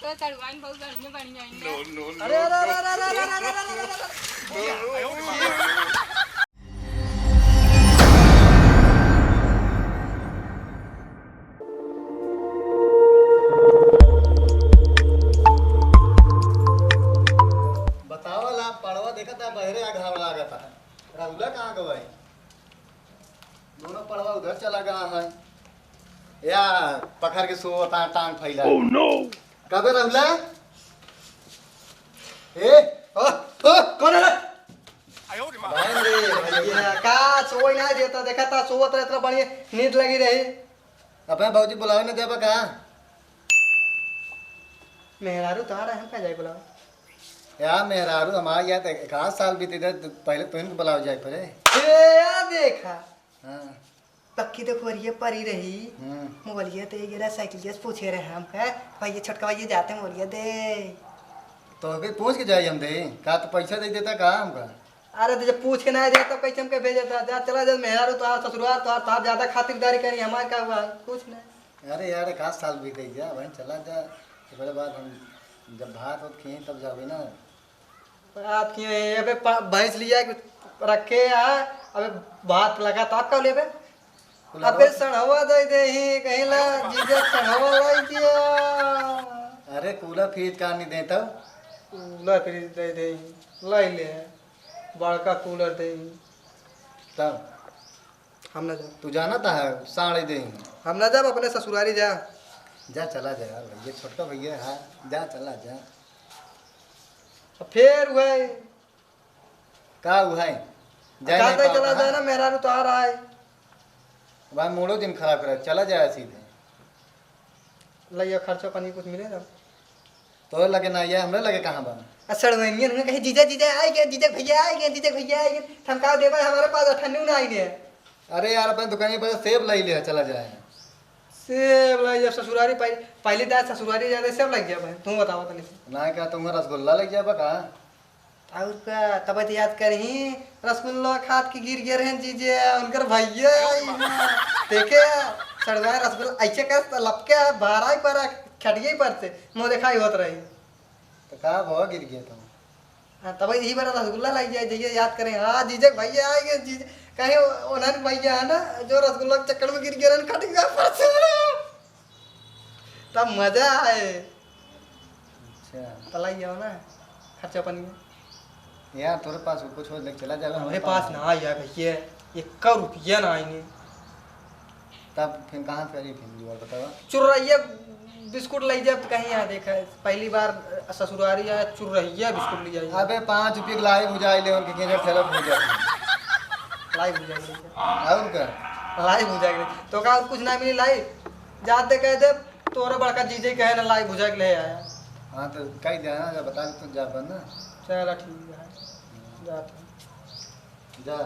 तो तड़वाइन बहुत बढ़िया बढ़िया है। अरे अरे अरे अरे अरे अरे अरे बतावा ला पड़वा देखा था बहरे आ घाव लगा था राहुला कहाँ गवाई दोनों पड़वा उधर चला गया है या पकड़ के सो टांग फैला ओह नो कबे राहुला ए कौन है बहन रे भैया का सोई ना देता देखा था सोवत रहे इतना बढ़िया नींद लगी रही अपने बाबूजी बुलावे ने देबा का मेहरारू तारा हम का जाए बुलावे यार मेहरारू हमारा यार एक आध साल बीते पहले तो इनको बुलाओ जाए पड़े या देखा हाँ पक्की तो खोरिए परी रही मोबाइलिया तो ये साइकिल पूछे रहे हम का भाई ये छोटका भाई जाते हैं मोबाइलिया दे तो अभी पूछ के जाइए हम दे का तो पैसा दे देता का हमका अरे तो जब पूछ के ना दे तो कैसे हमके भेज देता जा चला जा मेहरारू तो ससुराल तो आप ज्यादा खातिरदारी करी हमारे का हुआ कुछ नहीं अरे यार एक आध साल बीते जा भाई चला जा बड़े बाद हम जब भात होत खिए तब जावे ना आप क्यों अबे भैंस लिया रखे अबे भात लगा तो आप कब लेबे अबे सड़वा दे ही कहीं ला जीजा सड़वा लाई दिया अरे कूलर फ्रिज का नहीं देता कूलर फ्रिज दे लाई ले बड़का कूलर दे तब हम ना जा तू जाना था साढ़े दे हम ना जा अपने ससुरारी जा जा चला जा यार भैया छोटका भैया है जा चला जा फिर हुआ का हुआ है चला जाए ना मेरा तो आ रहा है भाई मोड़ो दिन खराब कर चला जाए सीधे लइया खर्चा पानी कुछ मिलेगा तो लगे ना ये हमरे लगे कहाँ बा सड़वैनियन ने कहे जीजा जीजा आए गए जीजा भैया आए गए जीजा भैया आए गए ठमका देबा हमारे पास ठन्नू ना आई ने अरे यार अपन दुकान पर सेब लाई ले चला जाए सेब लाई जब ससुरारी पहले दाल ससुरारी जाते सेब लग गया भाई तुम बताओ तनी ना क्या तुम रसगुल्ला लग गया बका और का तब याद करही रसगुल्ला खाद के गिर गए रहे जीजे उनकर भैया देखे सड़वा रसगुल्ला ऐसे कर लपके बारह ही पर खटिए पर से मुंह दिखाई होत रही तो का भव गिर गया तुम हां तब यही बार रसगुल्ला लग जाए जइए याद करें हां जीजे भैया आएंगे जीजे कहे ओनन भैया है ना जो रसगुल्ला के चक्कर में गिर गया रन खट गया पर से तब मजा आए अच्छा तलाई जाओ ना खर्चा पानी में यार तोरे पास कुछ हो ले चला जाएगा हमारे पास ना आया भैया 1 रुपया ना आएंगे तब फिर कहाँ करी फिर बतावा चुरैया बिस्कुट ले जा कहीं यहाँ देखा पहली बार ससुरारी या चुरैया बिस्कुट ले जाए अबे 5 रुपये की लाई बुझाई ले उनके केने ठेला हो जाए लाई बुझाई और उनका लाई बुझाई तो का कुछ ना मिली लाई जाते कह दे तोरा बड़का जीजे कहे ना लाई बुझा के ले आया हां तो कह दे ना बता तो जा बन ना चल ठीक है जा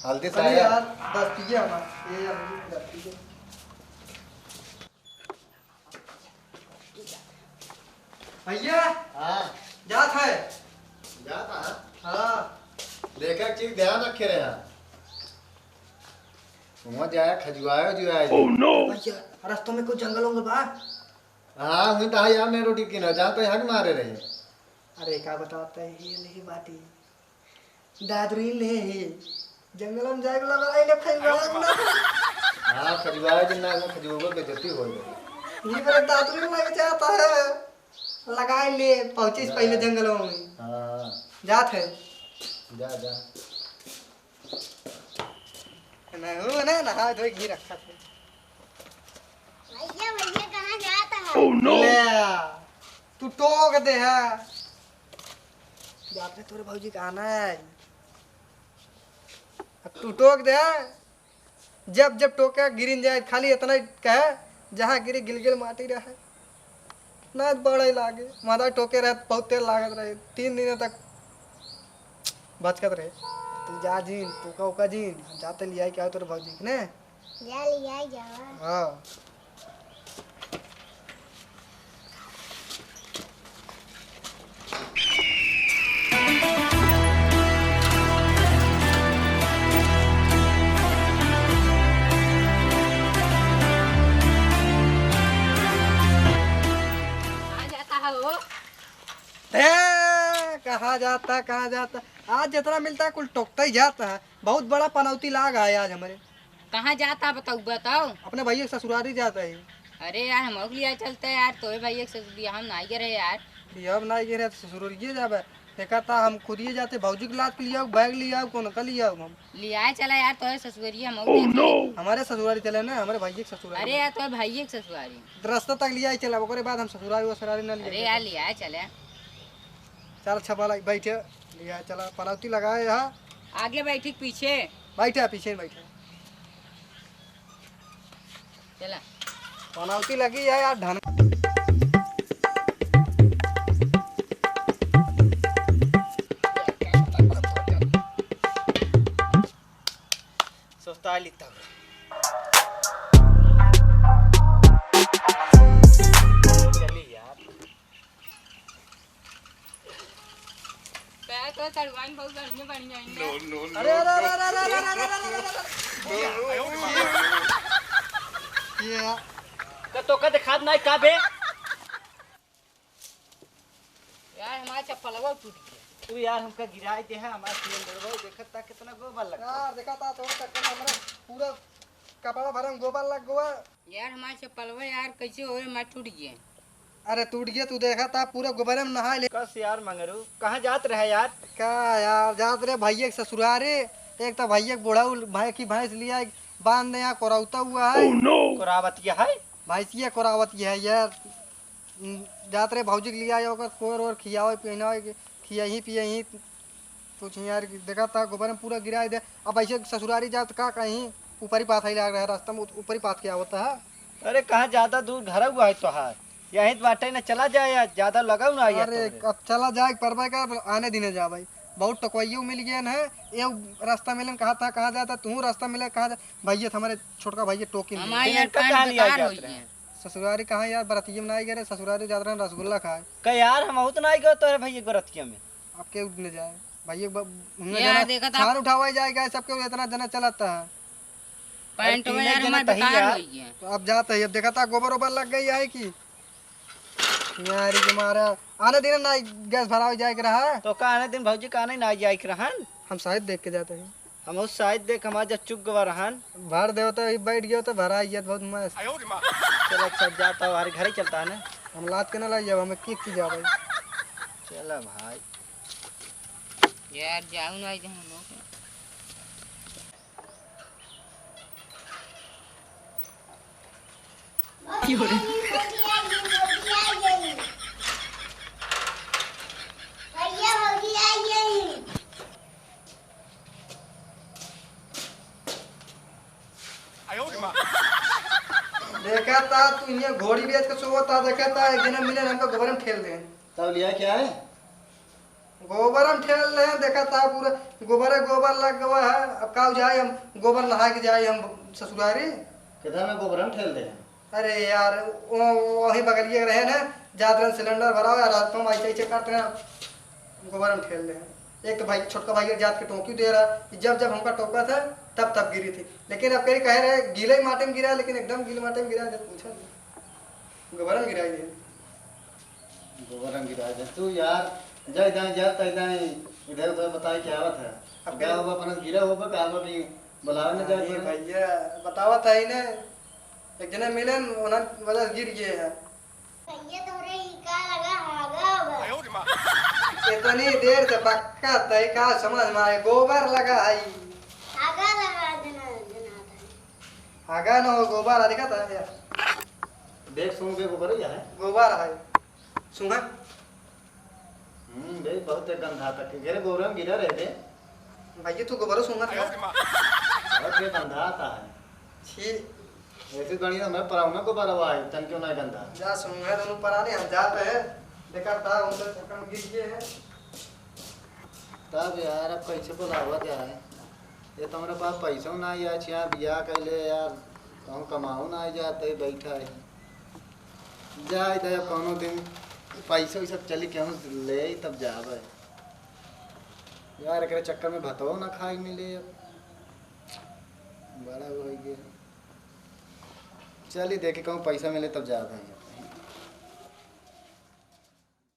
हल्दी से यार 10 पीजिए हमारा ये 10 पीजिए भैया हाँ जात है जाता है हाँ देखा चीज ध्यान रखे रहे वहाँ जाया खजुआयो जो आए ओह नो भैया रास्तों में कुछ जंगल होंगे बा हाँ हुई तो यार ने रोटी की ना जहाँ तो यहाँ मारे रहे अरे क्या बताता है ये नहीं बात है दादरी ले जंगल में जाए लगा ले खजुआ ना हाँ खजुआयो जिन्ना खजुआ पे जति हो गई ये मेरे दादरी लग जाता है लगा ले पहुंचे से पहले जंगलों में हाँ जात है जा जा ना हो ना नहा धो घी रखा थे भैया भैया कहाँ जाता है ओह नो तू टोक दे है जात रे तोरे भौजी का आना है अब तू टोक दे जब जब टोका गिरिन जाए खाली इतना कहे जहाँ गिरी गिलगिल माटी रहे ना बड़ा ही लागे मादा टोके रहे बहुत तेल लागत रहे 3 दिन तक बचकत रहे तू जा जीन टोका उका जीन जाते लिया क्या तोरे भौजी ने जा लिया जावा हां हो? कहाँ जाता कहाँ जाता, आज जितना मिलता है कुल टोकता ही जाता है। बहुत बड़ा पनौती लाग है आज हमारे। कहाँ जाता बताओ बताओ। अपने भैया के ससुरारी जाता है। अरे यार हम लोग लिया चलते हैं यार, तो भाई एक बियाह हम ना रहे यार। अब ना गिरे ससुरारिये जाबे। देखा था हम खुद ही जाते, भौजी के लाद के लिया बैग लिया कौन का लिया हम लिया चला यार, तो ससुरिया हम लोग हमारे ससुरारी चले ना, हमारे भैया के ससुरारी। अरे यार तो भाई एक ससुरारी रास्ता तक लिया ही चला, ओकरे बाद हम ससुरारी वसुरारी न अरे लिया। यार लिया चले। चल छपा बैठे लिया चला, पनौती लगाए यहाँ आगे बैठी पीछे बैठे, पीछे बैठे चला। पनौती लगी है यार ढन। सोचता लिखता चली यार। तो तड़वाइन बहुत गर्मी बन जाएंगे। अरे अरे अरे अरे अरे अरे अरे ये तो का दिखात नहीं का बे। यार हमारा चप्पलवा टूट गया। तू यार हमका गिराई दे है, हमारा सिलेंडरवा देखत ता कितना गोबर लगा। यार देखा था तो चक्कर में हमारा पूरा कपड़ा भरा में गोबर लग गया। यार हमारा चप्पलवा यार कैसे हो रहा टूट गया। अरे टूट गया, तू देखा था पूरा गोबर में नहा ले। कस यार मंगरू कहाँ जात रहे यार। क्या यार जात रे भैया के ससुरारे, एक तो भैया के बूढ़ा भाई की भैंस लिया बांध यहाँ कोरावता हुआ है। कोरावतिया है भैंसिया कोरावती है यार। जात रे भौजी के लिया ओकर कोर और खियावे पियावे खिया ही पिया ही कुछ यार। देखा था गोबर में पूरा गिरा दे। अब ऐसे ससुरारी जात का कहीं ऊपर ही पाथ ही लग रहा है, रास्ता में ऊपर ही पाथ क्या होता है। अरे कहाँ ज्यादा दूर घर हुआ है तोहार, यही तो बाटे ना चला जाए यार, ज्यादा लगाऊ ना। अरे अब चला जाए परबा का आने दिने जा भाई, बहुत टकवाइयों मिल गया है। ये रास्ता मिलन कहा था कहाँ जाता तू, रास्ता मिले कहाँ जा भैया हमारे छोटका भैया टोकी हमारे यार कहाँ बेकार हो गया। ससुरारी कहाँ यार बरतिये में नहीं गए, ससुरारी जा रहे हैं रसगुल्ला खाए। का यार हम बहुत ना गए तो भैया बरतिया में। अब के उठने जाए भैया यार देखा था छान उठावा जाएगा सबके इतना जना चलाता है। पैंट में यार हमारा बेकार हो गया। तो अब जाता है, अब देखा था गोबर ओबर लग गई है कि यार हमारा आने दिन ना गैस भरा जाए के रहा। तो का आने दिन भौजी का नहीं जाए के रहन, हम शायद देख के जाते हैं। हम उस शायद देख हमारा जब चुक गवा रहन भर दे तो बैठ गया तो भरा ये बहुत मस्त। चलो अच्छा जाता है, हमारे घर ही चलता है ना। हम लाद के ना लाई जाओ, हमें की जा भाई। चलो भाई यार जाऊँ ना इधर हम लोग। देखा था तू ये घोड़ी बेच के सोता, देखा था एक दिन मिले हमको गोबर में ठेल दे। तब लिया क्या है, गोबर हम ठेल रहे हैं, देखा था पूरा गोबर लग गया है। अब का जाए हम गोबर नहा के जाए हम ससुरारी। किधर में गोबर हम ठेल दे। अरे यार वही बगलिए रहे ना, ज्यादा सिलेंडर भरा हुआ रास्तों में ऐसे करते हैं गोबर हम ठेल रहे हैं। एक तो भाई छोटका भाई जात के टोकी दे रहा, जब जब हमका टोका था तब गिरी थी। लेकिन अब कहीं कह रहे गीले माटे में गिरा, लेकिन एकदम गीले माटे में गिरा। जब पूछा गोबर में गिराई दे, गोबर में गिरा दे तू यार। जय दाएं जा तय दाएं इधर उधर बताए क्या बात है। अब क्या होगा अपना गिरा होगा का भी बुलावे न जाए भैया बतावत है ना, एक जने मिले उन्हें वजह से गिर गए हैं। इतनी देर से पक्का तय का समझ में आए गोबर लगा है। आगा न हो गोबर दिखा था यार, देख सुन के गोबर ही है। गोबर है सुना। देख बहुत गंधा तक घेरे गोबर में गिरा रहे थे। भैया तू गोबर सुना था बहुत गंधा आता है। छी ऐसे बढ़िया मैं पराउना को बरवा है तन क्यों ना गंधा। जा सुना दोनों पराने हम जाते हैं, देखा था उनसे चक्कर में गिर गए हैं। तब यार अब कैसे बुलावा जाए, ये तो हमारे पास पैसा ना या छिया बिया कैले यार कहूँ कमाऊ ना जाते बैठा है। जाए दे कोनो दिन पैसा सब चली केहूँ ले तब जावे यार। एक चक्कर में भतवा ना खाए मिले, अब बड़ा हो गया। चलिए देखे कहूँ पैसा मिले तब जा भाई।